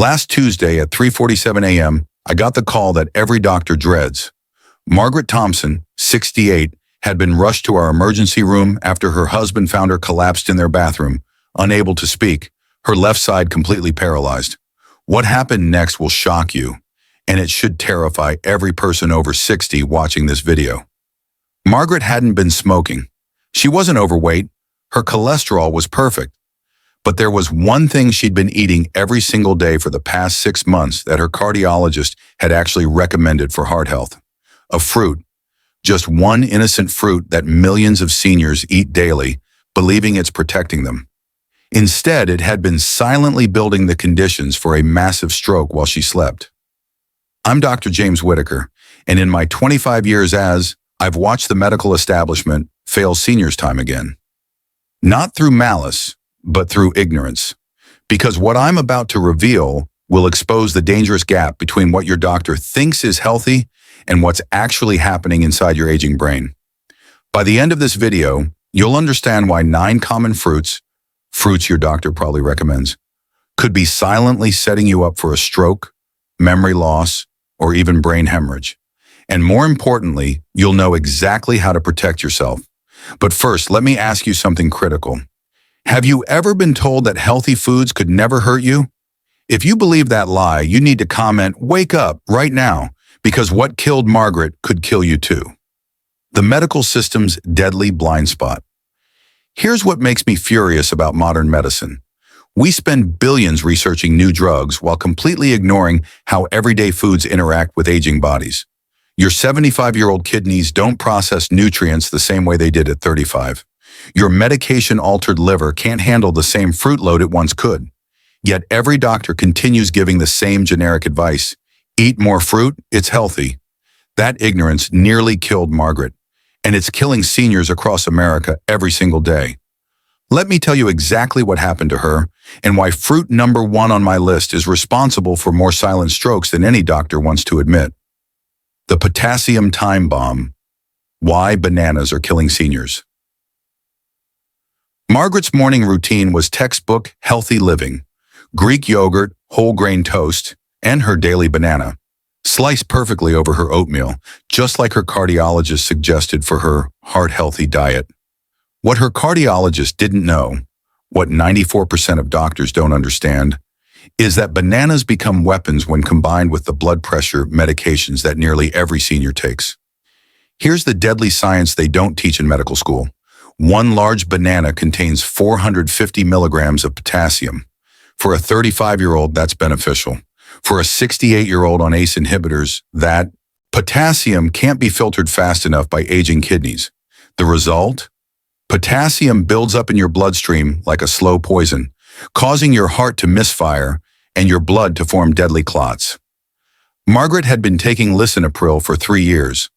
Last Tuesday at 3:47 a.m., I got the call that every doctor dreads. Margaret Thompson, 68, had been rushed to our emergency room after her husband found her collapsed in their bathroom, unable to speak, her left side completely paralyzed. What happened next will shock you, and it should terrify every person over 60 watching this video. Margaret hadn't been smoking. She wasn't overweight. Her cholesterol was perfect. But there was one thing she'd been eating every single day for the past 6 months that her cardiologist had actually recommended for heart health. A fruit. Just one innocent fruit that millions of seniors eat daily, believing it's protecting them. Instead, it had been silently building the conditions for a massive stroke while she slept. I'm Dr. James Whitaker, and in my 25 years I've watched the medical establishment fail seniors time again. Not through malice, but through ignorance. Because what I'm about to reveal will expose the dangerous gap between what your doctor thinks is healthy and what's actually happening inside your aging brain. By the end of this video, you'll understand why 9 common fruits your doctor probably recommends, could be silently setting you up for a stroke, memory loss, or even brain hemorrhage. And more importantly, you'll know exactly how to protect yourself. But first, let me ask you something critical. Have you ever been told that healthy foods could never hurt you? If you believe that lie, you need to comment, "Wake up," right now, because what killed Margaret could kill you too. The medical system's deadly blind spot. Here's what makes me furious about modern medicine. We spend billions researching new drugs while completely ignoring how everyday foods interact with aging bodies. Your 75-year-old kidneys don't process nutrients the same way they did at 35. Your medication-altered liver can't handle the same fruit load it once could. Yet every doctor continues giving the same generic advice. Eat more fruit, it's healthy. That ignorance nearly killed Margaret, and it's killing seniors across America every single day. Let me tell you exactly what happened to her and why fruit number 1 on my list is responsible for more silent strokes than any doctor wants to admit. The potassium time bomb. Why bananas are killing seniors. Margaret's morning routine was textbook healthy living. Greek yogurt, whole grain toast, and her daily banana, sliced perfectly over her oatmeal, just like her cardiologist suggested for her heart-healthy diet. What her cardiologist didn't know, what 94% of doctors don't understand, is that bananas become weapons when combined with the blood pressure medications that nearly every senior takes. Here's the deadly science they don't teach in medical school. 1 large banana contains 450 milligrams of potassium. For a 35-year-old, that's beneficial. For a 68-year-old on ACE inhibitors, that potassium can't be filtered fast enough by aging kidneys. The result? Potassium builds up in your bloodstream like a slow poison, causing your heart to misfire and your blood to form deadly clots. Margaret had been taking lisinopril for 3 years.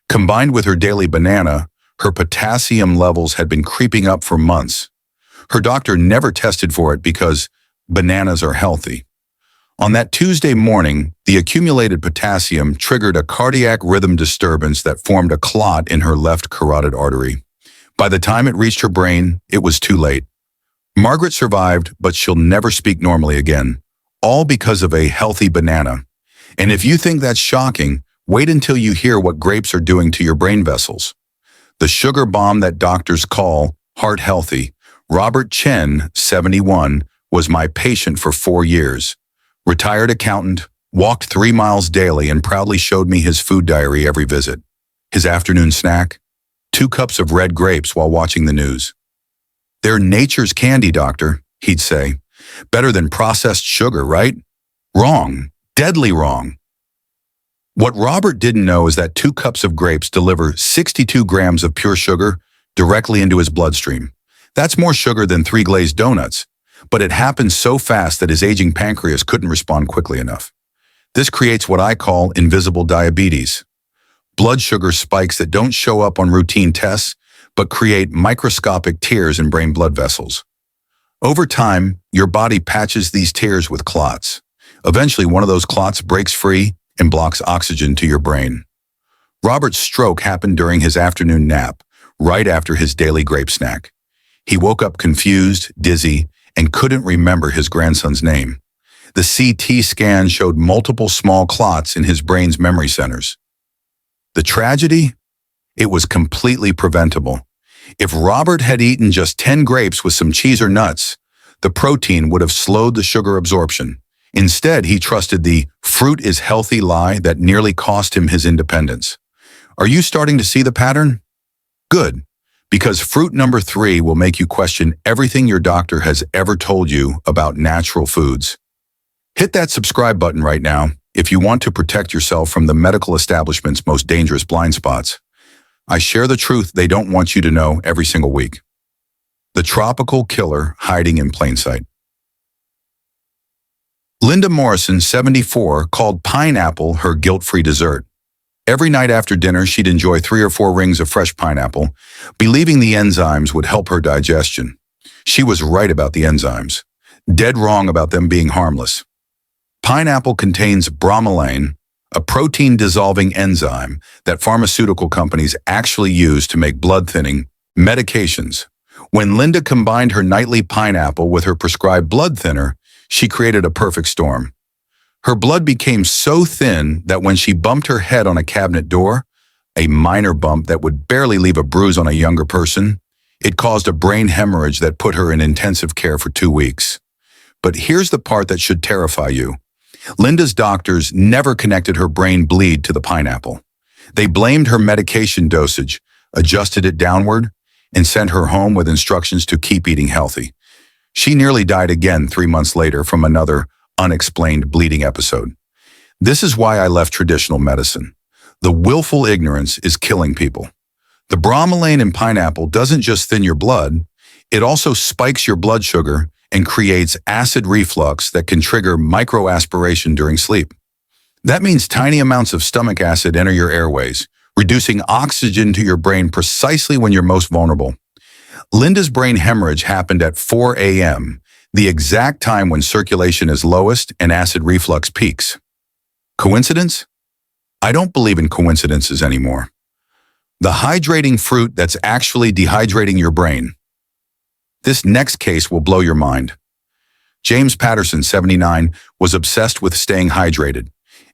Combined with her daily banana, her potassium levels had been creeping up for months. Her doctor never tested for it because bananas are healthy. On that Tuesday morning, the accumulated potassium triggered a cardiac rhythm disturbance that formed a clot in her left carotid artery. By the time it reached her brain, it was too late. Margaret survived, but she'll never speak normally again, all because of a healthy banana. And if you think that's shocking, wait until you hear what grapes are doing to your brain vessels. The sugar bomb that doctors call heart healthy. Robert Chen, 71, was my patient for 4 years. Retired accountant, walked 3 miles daily and proudly showed me his food diary every visit. His afternoon snack? 2 cups of red grapes while watching the news. "They're nature's candy, doctor," he'd say. "Better than processed sugar, right?" Wrong. Deadly wrong. What Robert didn't know is that 2 cups of grapes deliver 62 grams of pure sugar directly into his bloodstream. That's more sugar than 3 glazed donuts, but it happens so fast that his aging pancreas couldn't respond quickly enough. This creates what I call invisible diabetes. Blood sugar spikes that don't show up on routine tests, but create microscopic tears in brain blood vessels. Over time, your body patches these tears with clots. Eventually, one of those clots breaks free and blocks oxygen to your brain. Robert's stroke happened during his afternoon nap, right after his daily grape snack. He woke up confused, dizzy, and couldn't remember his grandson's name. The CT scan showed multiple small clots in his brain's memory centers. The tragedy? It was completely preventable. If Robert had eaten just 10 grapes with some cheese or nuts, the protein would have slowed the sugar absorption. Instead, he trusted the fruit is healthy lie that nearly cost him his independence. Are you starting to see the pattern? Good, because fruit number 3 will make you question everything your doctor has ever told you about natural foods. Hit that subscribe button right now if you want to protect yourself from the medical establishment's most dangerous blind spots. I share the truth they don't want you to know every single week. The tropical killer hiding in plain sight. Linda Morrison, 74, called pineapple her guilt-free dessert. Every night after dinner, she'd enjoy 3 or 4 rings of fresh pineapple, believing the enzymes would help her digestion. She was right about the enzymes, dead wrong about them being harmless. Pineapple contains bromelain, a protein-dissolving enzyme that pharmaceutical companies actually use to make blood-thinning medications. When Linda combined her nightly pineapple with her prescribed blood thinner, she created a perfect storm. Her blood became so thin that when she bumped her head on a cabinet door, a minor bump that would barely leave a bruise on a younger person, it caused a brain hemorrhage that put her in intensive care for 2 weeks. But here's the part that should terrify you. Linda's doctors never connected her brain bleed to the pineapple. They blamed her medication dosage, adjusted it downward, and sent her home with instructions to keep eating healthy. She nearly died again 3 months later from another unexplained bleeding episode. This is why I left traditional medicine. The willful ignorance is killing people. The bromelain in pineapple doesn't just thin your blood, it also spikes your blood sugar and creates acid reflux that can trigger microaspiration during sleep. That means tiny amounts of stomach acid enter your airways, reducing oxygen to your brain precisely when you're most vulnerable. Linda's brain hemorrhage happened at 4 a.m., the exact time when circulation is lowest and acid reflux peaks. Coincidence? I don't believe in coincidences anymore. The hydrating fruit that's actually dehydrating your brain. This next case will blow your mind. James Patterson, 79, was obsessed with staying hydrated.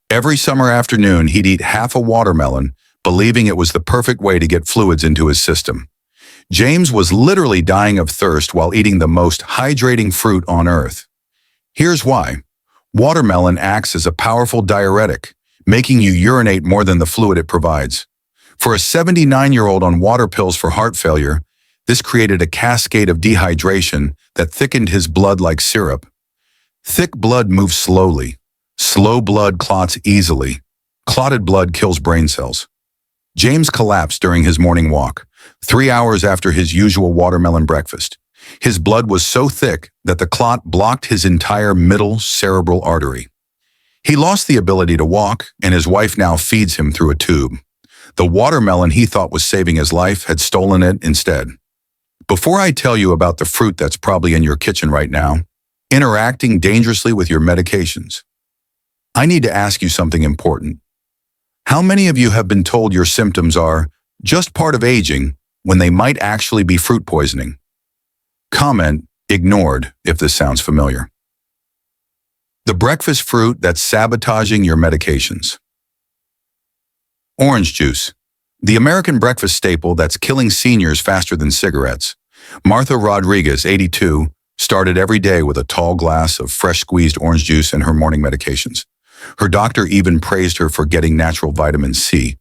Every summer afternoon, he'd eat half a watermelon, believing it was the perfect way to get fluids into his system. James was literally dying of thirst while eating the most hydrating fruit on earth. Here's why. Watermelon acts as a powerful diuretic, making you urinate more than the fluid it provides. For a 79-year-old on water pills for heart failure, this created a cascade of dehydration that thickened his blood like syrup. Thick blood moves slowly. Slow blood clots easily. Clotted blood kills brain cells. James collapsed during his morning walk, 3 hours after his usual watermelon breakfast. His blood was so thick that the clot blocked his entire middle cerebral artery. He lost the ability to walk, and his wife now feeds him through a tube. The watermelon he thought was saving his life had stolen it instead. Before I tell you about the fruit that's probably in your kitchen right now, interacting dangerously with your medications, I need to ask you something important. How many of you have been told your symptoms are just part of aging when they might actually be fruit poisoning? Comment ignored if this sounds familiar. The breakfast fruit that's sabotaging your medications. Orange juice, the American breakfast staple that's killing seniors faster than cigarettes. Martha Rodriguez, 82, started every day with a tall glass of fresh squeezed orange juice in her morning medications. Her doctor even praised her for getting natural vitamin C.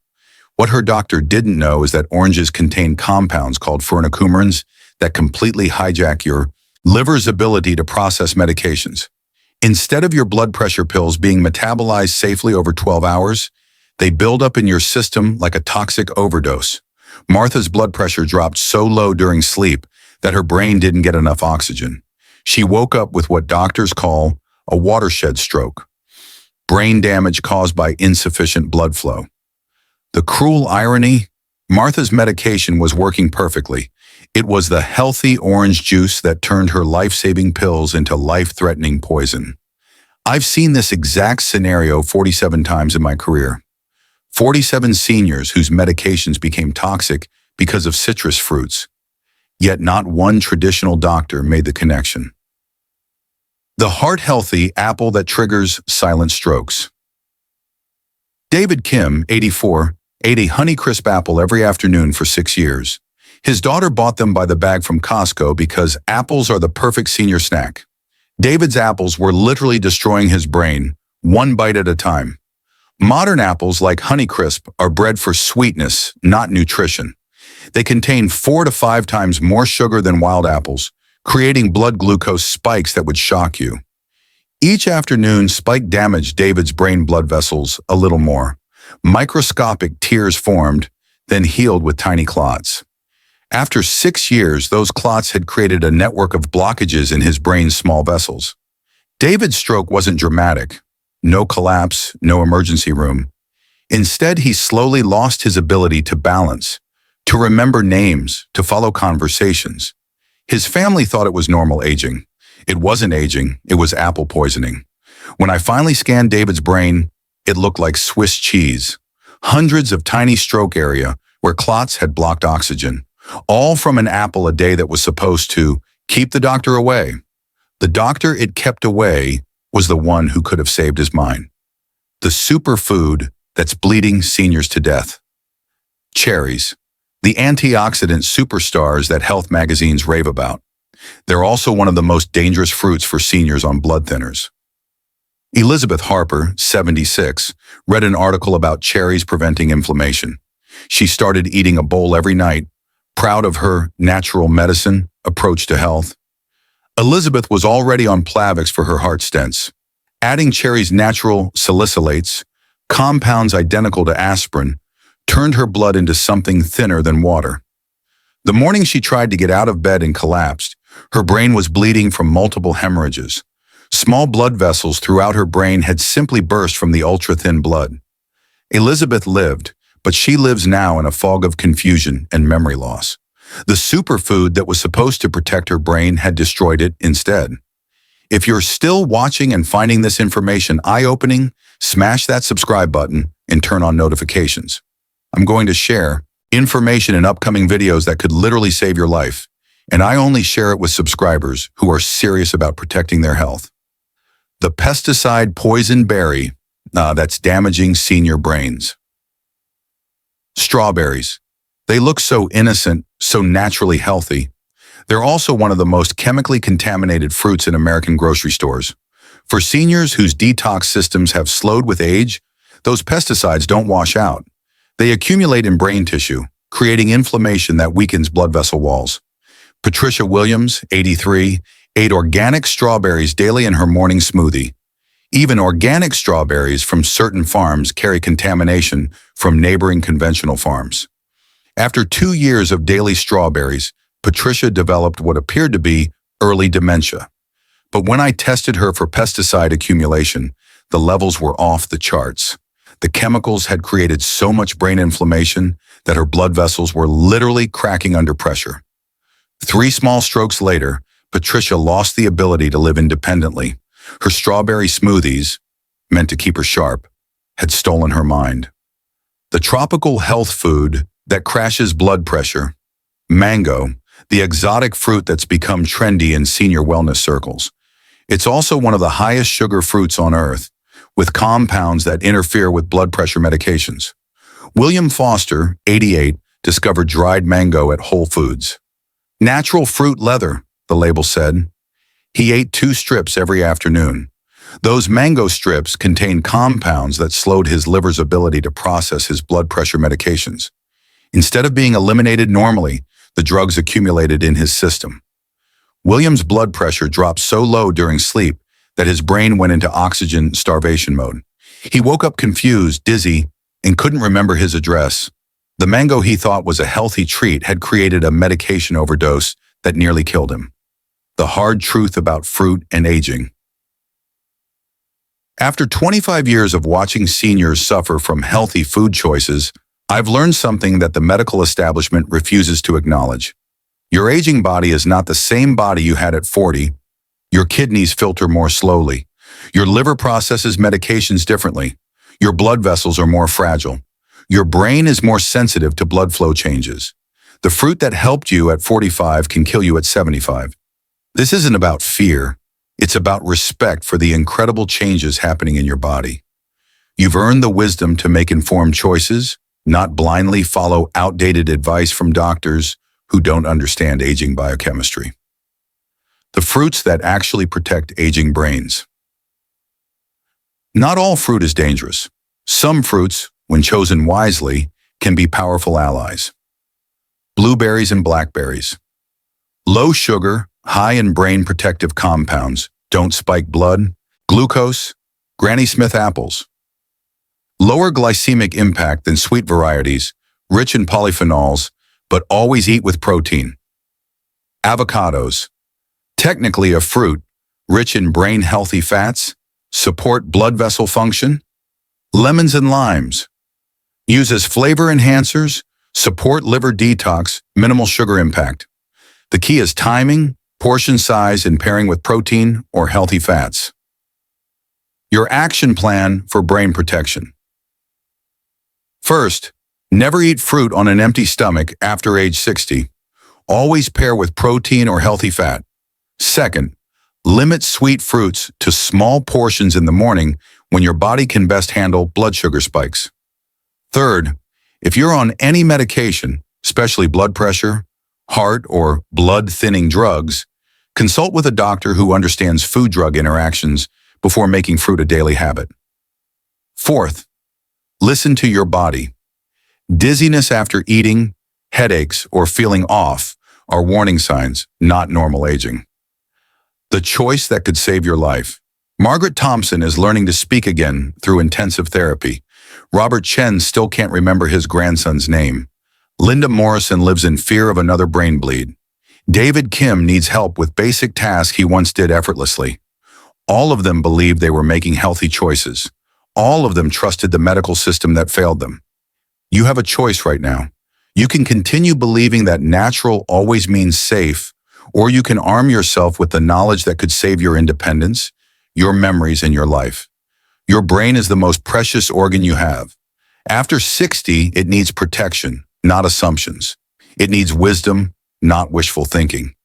What her doctor didn't know is that oranges contain compounds called phenocoumarins that completely hijack your liver's ability to process medications. Instead of your blood pressure pills being metabolized safely over 12 hours, they build up in your system like a toxic overdose. Martha's blood pressure dropped so low during sleep that her brain didn't get enough oxygen. She woke up with what doctors call a watershed stroke, brain damage caused by insufficient blood flow. The cruel irony? Martha's medication was working perfectly. It was the healthy orange juice that turned her life-saving pills into life-threatening poison. I've seen this exact scenario 47 times in my career. 47 seniors whose medications became toxic because of citrus fruits. Yet not one traditional doctor made the connection. The heart-healthy apple that triggers silent strokes. David Kim, 84, ate a Honeycrisp apple every afternoon for 6 years. His daughter bought them by the bag from Costco because apples are the perfect senior snack. David's apples were literally destroying his brain, one bite at a time. Modern apples like Honeycrisp are bred for sweetness, not nutrition. They contain 4 to 5 times more sugar than wild apples, creating blood glucose spikes that would shock you. Each afternoon, spike damaged David's brain blood vessels a little more. Microscopic tears formed, then healed with tiny clots. After 6 years, those clots had created a network of blockages in his brain's small vessels. David's stroke wasn't dramatic. No collapse, no emergency room. Instead, he slowly lost his ability to balance, to remember names, to follow conversations. His family thought it was normal aging. It wasn't aging, it was apple poisoning. When I finally scanned David's brain, it looked like Swiss cheese. Hundreds of tiny stroke area where clots had blocked oxygen, all from an apple a day that was supposed to keep the doctor away. The doctor it kept away was the one who could have saved his mind. The superfood that's bleeding seniors to death. Cherries, the antioxidant superstars that health magazines rave about. They're also one of the most dangerous fruits for seniors on blood thinners. Elizabeth Harper, 76, read an article about cherries preventing inflammation. She started eating a bowl every night, proud of her natural medicine approach to health. Elizabeth was already on Plavix for her heart stents. Adding cherries' natural salicylates, compounds identical to aspirin, turned her blood into something thinner than water. The morning she tried to get out of bed and collapsed, her brain was bleeding from multiple hemorrhages. Small blood vessels throughout her brain had simply burst from the ultra-thin blood. Elizabeth lived, but she lives now in a fog of confusion and memory loss. The superfood that was supposed to protect her brain had destroyed it instead. If you're still watching and finding this information eye-opening, smash that subscribe button and turn on notifications. I'm going to share information in upcoming videos that could literally save your life, and I only share it with subscribers who are serious about protecting their health. The pesticide poison berry that's damaging senior brains. Strawberries. They look so innocent, so naturally healthy. They're also one of the most chemically contaminated fruits in American grocery stores. For seniors whose detox systems have slowed with age, those pesticides don't wash out. They accumulate in brain tissue, creating inflammation that weakens blood vessel walls. Patricia Williams, 83, ate organic strawberries daily in her morning smoothie. Even organic strawberries from certain farms carry contamination from neighboring conventional farms. After 2 years of daily strawberries, Patricia developed what appeared to be early dementia. But when I tested her for pesticide accumulation, the levels were off the charts. The chemicals had created so much brain inflammation that her blood vessels were literally cracking under pressure. 3 small strokes later, Patricia lost the ability to live independently. Her strawberry smoothies, meant to keep her sharp, had stolen her mind. The tropical health food that crashes blood pressure, mango, the exotic fruit that's become trendy in senior wellness circles. It's also one of the highest sugar fruits on earth, with compounds that interfere with blood pressure medications. William Foster, 88, discovered dried mango at Whole Foods. Natural fruit leather, the label said. He ate 2 strips every afternoon. Those mango strips contained compounds that slowed his liver's ability to process his blood pressure medications. Instead of being eliminated normally, the drugs accumulated in his system. William's blood pressure dropped so low during sleep that his brain went into oxygen starvation mode. He woke up confused, dizzy, and couldn't remember his address. The mango he thought was a healthy treat had created a medication overdose that nearly killed him. The hard truth about fruit and aging. After 25 years of watching seniors suffer from healthy food choices, I've learned something that the medical establishment refuses to acknowledge. Your aging body is not the same body you had at 40. Your kidneys filter more slowly. Your liver processes medications differently. Your blood vessels are more fragile. Your brain is more sensitive to blood flow changes. The fruit that helped you at 45 can kill you at 75. This isn't about fear. It's about respect for the incredible changes happening in your body. You've earned the wisdom to make informed choices, not blindly follow outdated advice from doctors who don't understand aging biochemistry. The fruits that actually protect aging brains. Not all fruit is dangerous. Some fruits, when chosen wisely, can be powerful allies. Blueberries and blackberries. Low sugar, high in brain protective compounds, don't spike blood, glucose, Granny Smith apples. Lower glycemic impact than sweet varieties, rich in polyphenols, but always eat with protein. Avocados. Technically a fruit, rich in brain-healthy fats, support blood vessel function. Lemons and limes. Use as flavor enhancers, support liver detox, minimal sugar impact. The key is timing, portion size, and pairing with protein or healthy fats. Your action plan for brain protection. First, never eat fruit on an empty stomach after age 60. Always pair with protein or healthy fat. Second, limit sweet fruits to small portions in the morning when your body can best handle blood sugar spikes. Third, if you're on any medication, especially blood pressure, heart, or blood-thinning drugs, consult with a doctor who understands food-drug interactions before making fruit a daily habit. Fourth, listen to your body. Dizziness after eating, headaches, or feeling off are warning signs, not normal aging. The choice that could save your life. Margaret Thompson is learning to speak again through intensive therapy. Robert Chen still can't remember his grandson's name. Linda Morrison lives in fear of another brain bleed. David Kim needs help with basic tasks he once did effortlessly. All of them believed they were making healthy choices. All of them trusted the medical system that failed them. You have a choice right now. You can continue believing that natural always means safe, or you can arm yourself with the knowledge that could save your independence, your memories, and your life. Your brain is the most precious organ you have. After 60, it needs protection, not assumptions. It needs wisdom, not wishful thinking.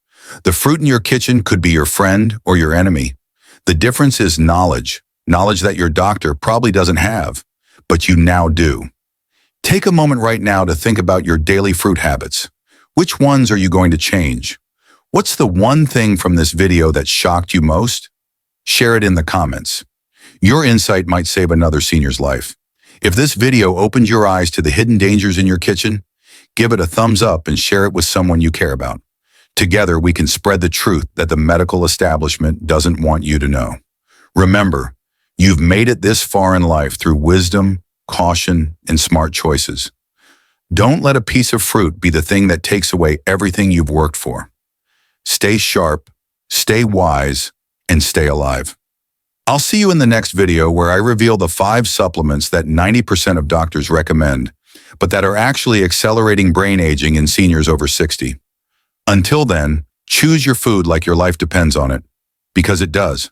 The fruit in your kitchen could be your friend or your enemy. The difference is knowledge that your doctor probably doesn't have, but you now do. Take a moment right now to think about your daily fruit habits. Which ones are you going to change? What's the one thing from this video that shocked you most? Share it in the comments. Your insight might save another senior's life. If this video opened your eyes to the hidden dangers in your kitchen, give it a thumbs up and share it with someone you care about. Together, we can spread the truth that the medical establishment doesn't want you to know. Remember, you've made it this far in life through wisdom, caution, and smart choices. Don't let a piece of fruit be the thing that takes away everything you've worked for. Stay sharp, stay wise, and stay alive. I'll see you in the next video where I reveal the 5 supplements that 90% of doctors recommend, but that are actually accelerating brain aging in seniors over 60. Until then, choose your food like your life depends on it, because it does.